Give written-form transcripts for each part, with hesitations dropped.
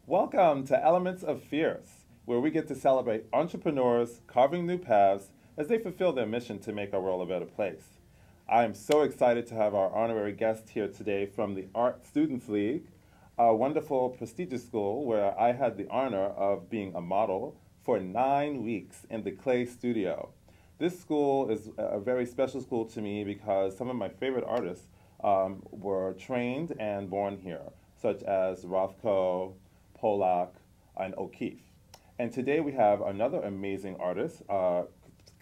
Welcome to Elements of Fierce, where we get to celebrate entrepreneurs carving new paths as they fulfill their mission to make our world a better place. I am so excited to have our honorary guest here today from the Art Students League, a wonderful, prestigious school where I had the honor of being a model for 9 weeks in the Clay Studio. This school is a very special school to me because some of my favorite artists were trained and born here, such as Rothko, Pollock, and O'Keeffe. And today we have another amazing artist,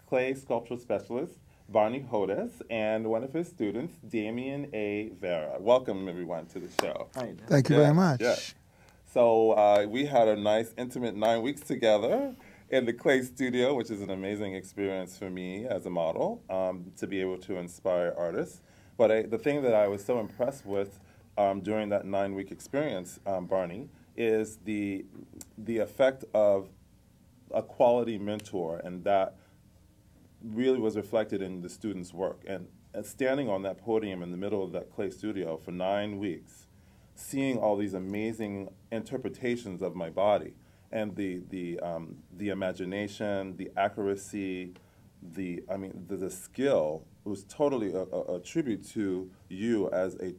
clay sculpture specialist, Barney Hodes, and one of his students, Damien A. Vera. Welcome, everyone, to the show. Hi. Thank you very much. Yes. So we had a nice, intimate 9 weeks together in the Clay Studio, which is an amazing experience for me as a model, to be able to inspire artists. But the thing that I was so impressed with during that 9-week experience, Barney, is the effect of a quality mentor, and that really was reflected in the students' work. And standing on that podium in the middle of that Clay Studio for 9 weeks, seeing all these amazing interpretations of my body, and the imagination, the accuracy, the skill was totally a tribute to you as a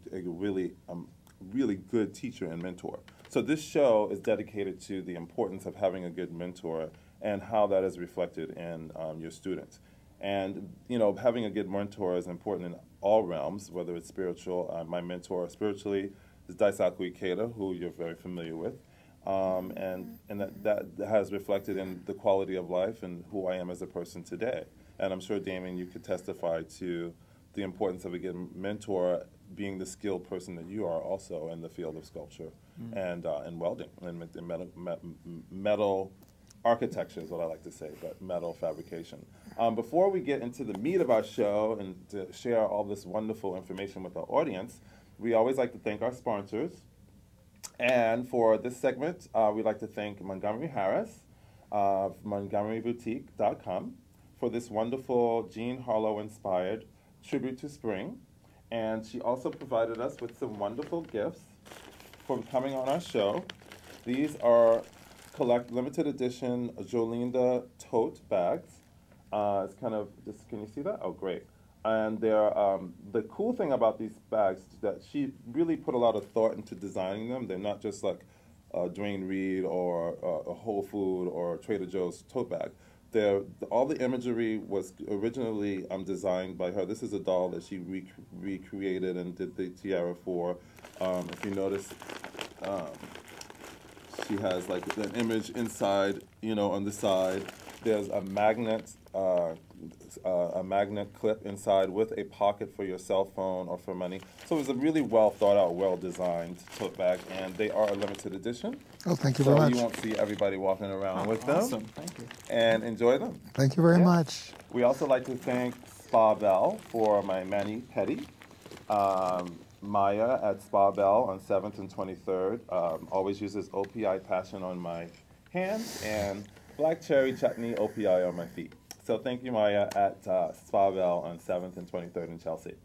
really good teacher and mentor. So this show is dedicated to the importance of having a good mentor and how that is reflected in your students. And having a good mentor is important in all realms, whether it's spiritual. My mentor spiritually is Daisaku Ikeda, who you're very familiar with. And that has reflected in the quality of life and who I am as a person today. And I'm sure, Damien, you could testify to the importance of a good mentor being the skilled person that you are also in the field of sculpture and welding and metal architecture is what I like to say, but metal fabrication. Before we get into the meat of our show and to share all this wonderful information with our audience, we always like to thank our sponsors. And for this segment, we'd like to thank Montgomery Harris of MontgomeryBoutique.com for this wonderful Jean Harlow-inspired tribute to spring. And she also provided us with some wonderful gifts for coming on our show. These are limited edition Jolinda tote bags. It's kind of, can you see that? Oh, great. And they're, the cool thing about these bags is that she really put a lot of thought into designing them. They're not just like a Dwayne Reed or a Whole Food or Trader Joe's tote bag. All the imagery was originally designed by her. This is a doll that she recreated and did the tiara for. If you notice, she has like an image inside, on the side. There's a magnet clip inside with a pocket for your cell phone or for money. So it was a really well thought out, well designed tote bag, and they are a limited edition. Oh, thank you very much. So you won't see everybody walking around with them. Awesome, thank you. And enjoy them. Thank you very much. We also like to thank Spa Bell for my mani-pedi. Maya at Spa Bell on 7th and 23rd always uses OPI Passion on my hands and Black Cherry Chutney OPI on my feet. So thank you, Maya, at Spa Bell on 7th and 23rd in Chelsea.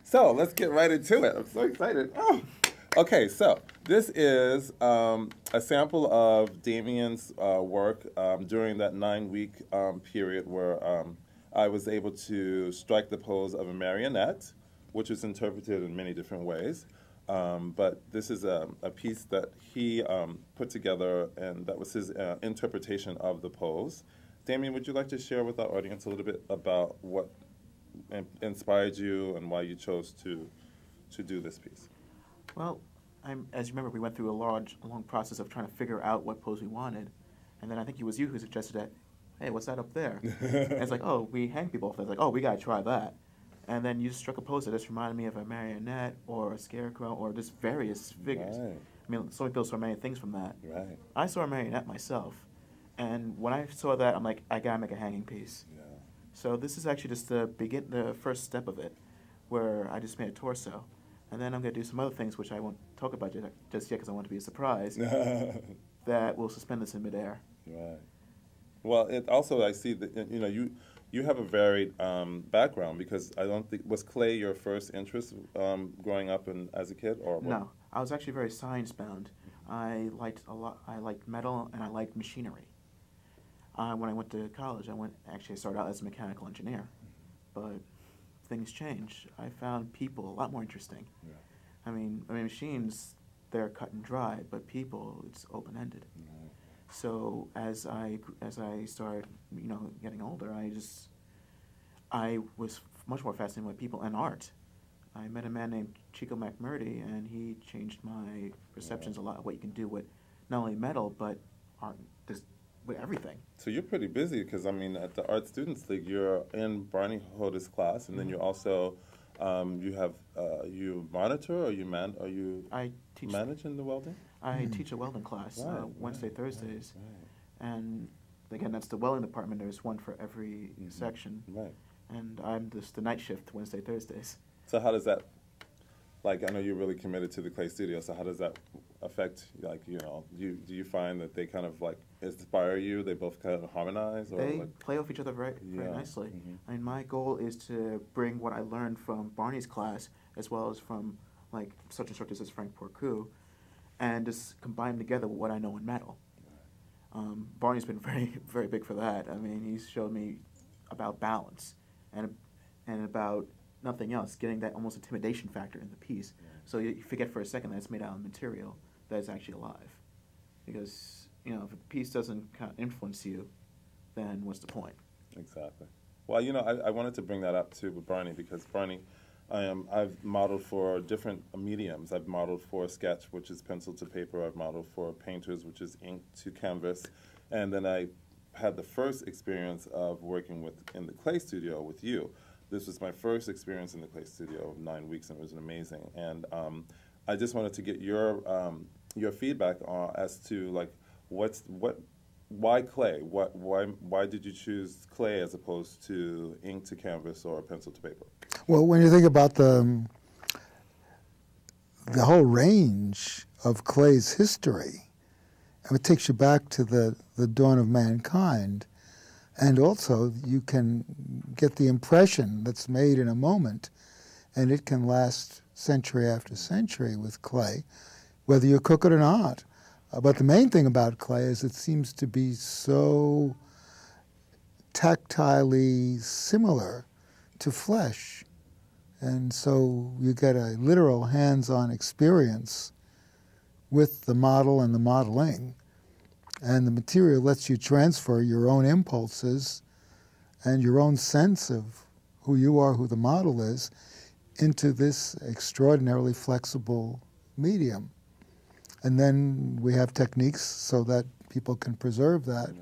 So let's get right into it. I'm so excited. Oh. Okay, so this is a sample of Damien's work during that 9-week period where I was able to strike the pose of a marionette, which is interpreted in many different ways. But this is a piece that he put together, and that was his interpretation of the pose. Damien, would you like to share with our audience a little bit about what inspired you and why you chose to do this piece? Well, as you remember, we went through a long process of trying to figure out what pose we wanted. And then I think it was you who suggested that, hey, what's that up there? And it's like, oh, we hang people off. It's like, oh, we got to try that. And then you struck a pose that just reminded me of a marionette or a scarecrow or just various figures. Right. I mean, so many people saw many things from that. Right. I saw a marionette myself. And when I saw that, I'm like, I got to make a hanging piece. Yeah. So this is actually just the first step of it, where I just made a torso. And then I'm going to do some other things, which I won't talk about just yet because I want it to be a surprise, that will suspend this in midair. Right. Well, it also, I see that, you have a varied background, because I don't think, was clay your first interest growing up as a kid? Or what? No. I was actually very science-bound. I liked metal, and I liked machinery. When I went to college, I started out as a mechanical engineer, but things changed. I found people a lot more interesting. Yeah. I mean, machines, they're cut and dry, but people, it's open-ended. Mm-hmm. So as I started, getting older, I was much more fascinated with people and art. I met a man named Chico McMurdy, and he changed my perceptions a lot of what you can do with not only metal, but art, with everything. So you're pretty busy because, I mean, at the Art Students League, you're in Barney Hodes class, and then you also, you monitor, or I teach, manage in the welding? I teach a welding class Wednesday, Thursdays. Right. And again, that's the welding department. There's one for every section. Right. And I'm just the night shift Wednesday, Thursdays. So how does that, I know you're really committed to the clay studio, so how does that affect, do you find that they kind of, inspire you? They both kind of harmonize? Or they play off each other very nicely. Mm-hmm. I mean, my goal is to bring what I learned from Barney's class, as well as from, such instructors as Frank Porcu, and just combine them together with what I know in metal. Barney's been very, very big for that. I mean, he's showed me about balance and about nothing else, getting that almost intimidation factor in the piece. Yeah. So you forget for a second that it's made out of material that is actually alive. Because, if a piece doesn't kind of influence you, then what's the point? Exactly. Well, I wanted to bring that up, too, with Barney, because Barney, I've modeled for different mediums. I've modeled for sketch, which is pencil to paper. I've modeled for painters, which is ink to canvas. And then I had the first experience of working in the clay studio with you. This was my first experience in the clay studio of 9 weeks, and it was amazing. And I just wanted to get your feedback as to why clay? Why did you choose clay as opposed to ink to canvas or pencil to paper? Well, when you think about the whole range of clay's history, it takes you back to the dawn of mankind. And also, you can get the impression that's made in a moment, and it can last century after century with clay, whether you cook it or not. But the main thing about clay is it seems to be so tactilely similar to flesh. And so you get a literal hands-on experience with the model and the modeling. And the material lets you transfer your own impulses and your own sense of who you are, who the model is, into this extraordinarily flexible medium. And then we have techniques so that people can preserve that.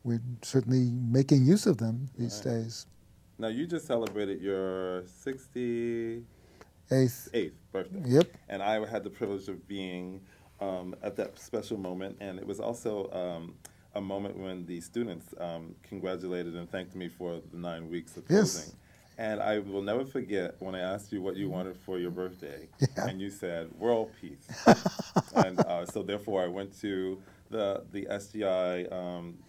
We're certainly making use of them these days. Now, you just celebrated your 68th birthday. Yep. And I had the privilege of being at that special moment, and it was also a moment when the students congratulated and thanked me for the 9 weeks of posing. Yes. And I will never forget when I asked you what you wanted for your birthday, and you said world peace. And so therefore I went to the SGI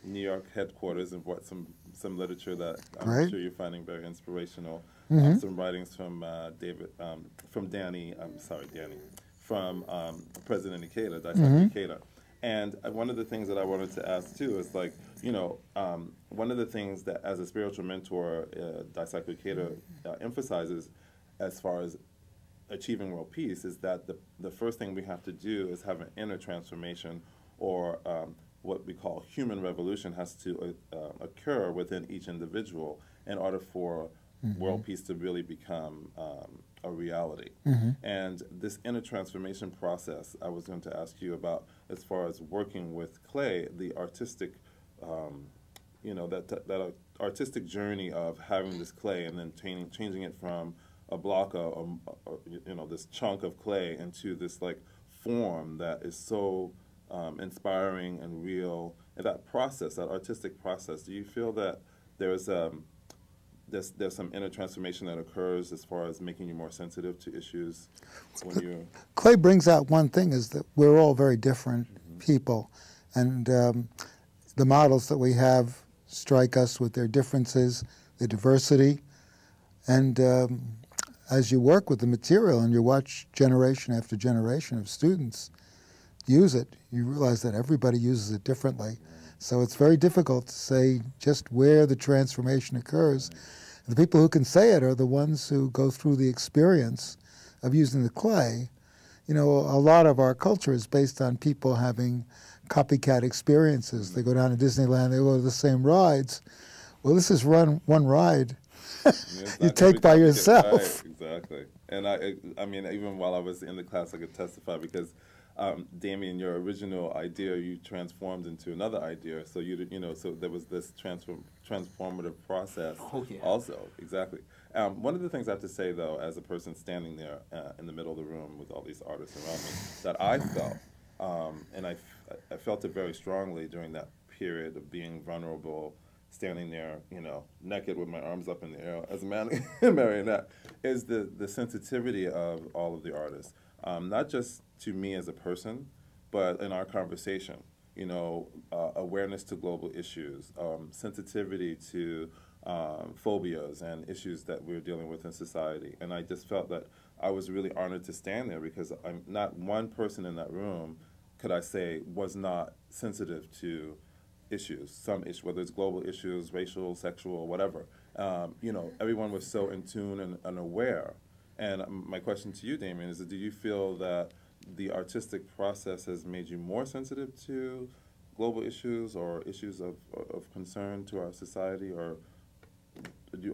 New York headquarters and brought some literature that I'm sure you're finding very inspirational. Some writings from Danny, from President Ikeda, Daisaku Ikeda. And one of the things that I wanted to ask too is one of the things that as a spiritual mentor, Daisaku Ikeda emphasizes as far as achieving world peace is that the first thing we have to do is have an inner transformation, or what we call human revolution has to occur within each individual in order for world peace to really become a reality. And this inner transformation process, I was going to ask you about as far as working with clay, the artistic, that artistic journey of having this clay and then changing it from a block of, this chunk of clay into this form that is so inspiring and real. And that process, that artistic process, do you feel that there's some inner transformation that occurs as far as making you more sensitive to issues when you... Clay brings out one thing, is that we're all very different people, and the models that we have strike us with their differences, their diversity, and as you work with the material and you watch generation after generation of students use it, you realize that everybody uses it differently. So it's very difficult to say just where the transformation occurs. The people who can say it are the ones who go through the experience of using the clay. You know, a lot of our culture is based on people having copycat experiences. They go down to Disneyland, they go to the same rides. Well, this is one ride you take by yourself. Right, exactly. And I mean, even while I was in the class, I could testify because Damien, your original idea, you transformed into another idea. So so there was this transformative process. Oh, yeah. Also, exactly. One of the things I have to say, though, as a person standing there in the middle of the room with all these artists around me, that I felt, and I felt it very strongly during that period of being vulnerable, standing there, naked with my arms up in the air as a marionette, is the sensitivity of all of the artists. Not just to me as a person, but in our conversation. Awareness to global issues, sensitivity to phobias and issues that we're dealing with in society. And I just felt that I was really honored to stand there because not one person in that room, could I say, was not sensitive to issues, some issue, whether it's global issues, racial, sexual, whatever. Everyone was so in tune and aware. And my question to you, Damien, is do you feel that the artistic process has made you more sensitive to global issues or issues of concern to our society, or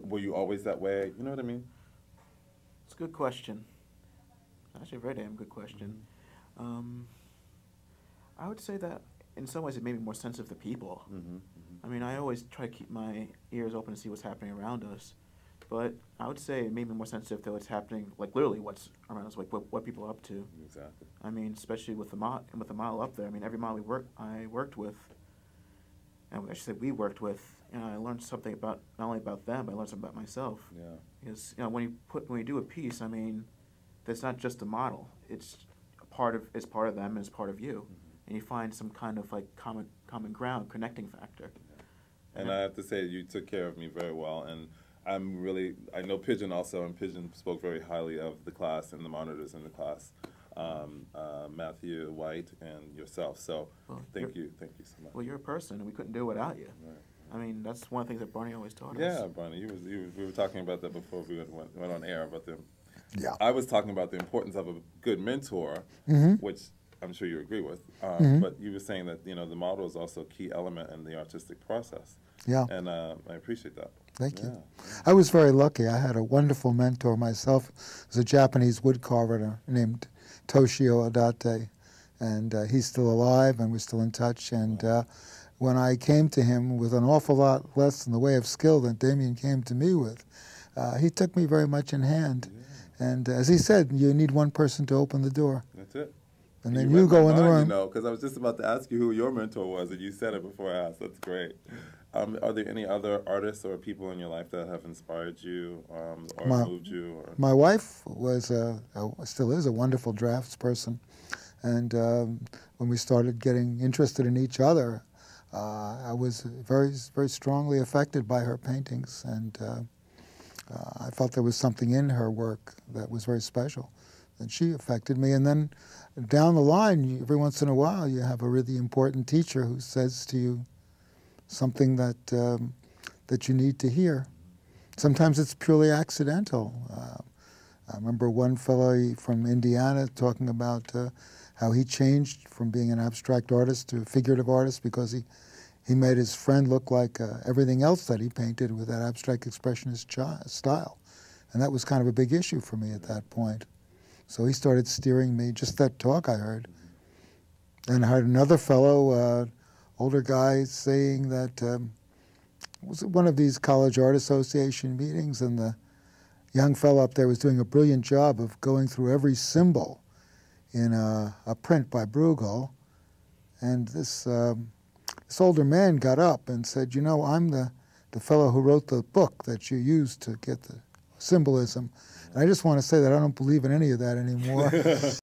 were you always that way? You know what I mean? It's a good question. Actually, a very damn good question. I would say that in some ways it made me more sensitive to people. I mean, I always try to keep my ears open to see what's happening around us. But I would say it made me more sensitive to what's happening, like literally what's around us, like what people are up to. Exactly. I mean, especially with the model up there. I mean, every model I worked with, and I should say we worked with, I learned something about not only about them, but I learned something about myself. Yeah. Because when you do a piece, I mean, that's not just the model. It's part of them and it's part of you, and you find some kind of like common ground, connecting factor. Yeah. And I have to say, you took care of me very well, and I know Pigeon also, and Pigeon spoke very highly of the class and the monitors in the class, Matthew, White, and yourself. So thank you so much. Well, you're a person, and we couldn't do it without you. Right. I mean, that's one of the things that Barney always taught us. Yeah, Barney, we were talking about that before we went on air, about Yeah. I was talking about the importance of a good mentor, which I'm sure you agree with, but you were saying that, the model is also a key element in the artistic process. Yeah. And I appreciate that. Thank you. I was very lucky. I had a wonderful mentor myself. He was a Japanese wood carver named Toshio Adate, and he's still alive, and we're still in touch. And when I came to him with an awful lot less in the way of skill than Damien came to me with, he took me very much in hand. Yeah. And as he said, you need one person to open the door. That's it. And then you go in the room. Because I was just about to ask you who your mentor was, and you said it before I asked. That's great. Are there any other artists or people in your life that have inspired you or moved you? Or? My wife was still is a wonderful draftsperson, and when we started getting interested in each other, I was very, very strongly affected by her paintings, and I felt there was something in her work that was very special, and she affected me. And then down the line, every once in a while, you have a really important teacher who says to you something that that you need to hear. Sometimes it's purely accidental. I remember one fellow from Indiana talking about how he changed from being an abstract artist to a figurative artist because he made his friend look like everything else that he painted with that abstract expressionist style. And that was kind of a big issue for me at that point. So he started steering me, just that talk I heard. And I heard another fellow, older guy, saying that it was one of these college art association meetings, and the young fellow up there was doing a brilliant job of going through every symbol in a print by Bruegel. And this older man got up and said, I'm the fellow who wrote the book that you used to get the symbolism. And I just want to say that I don't believe in any of that anymore.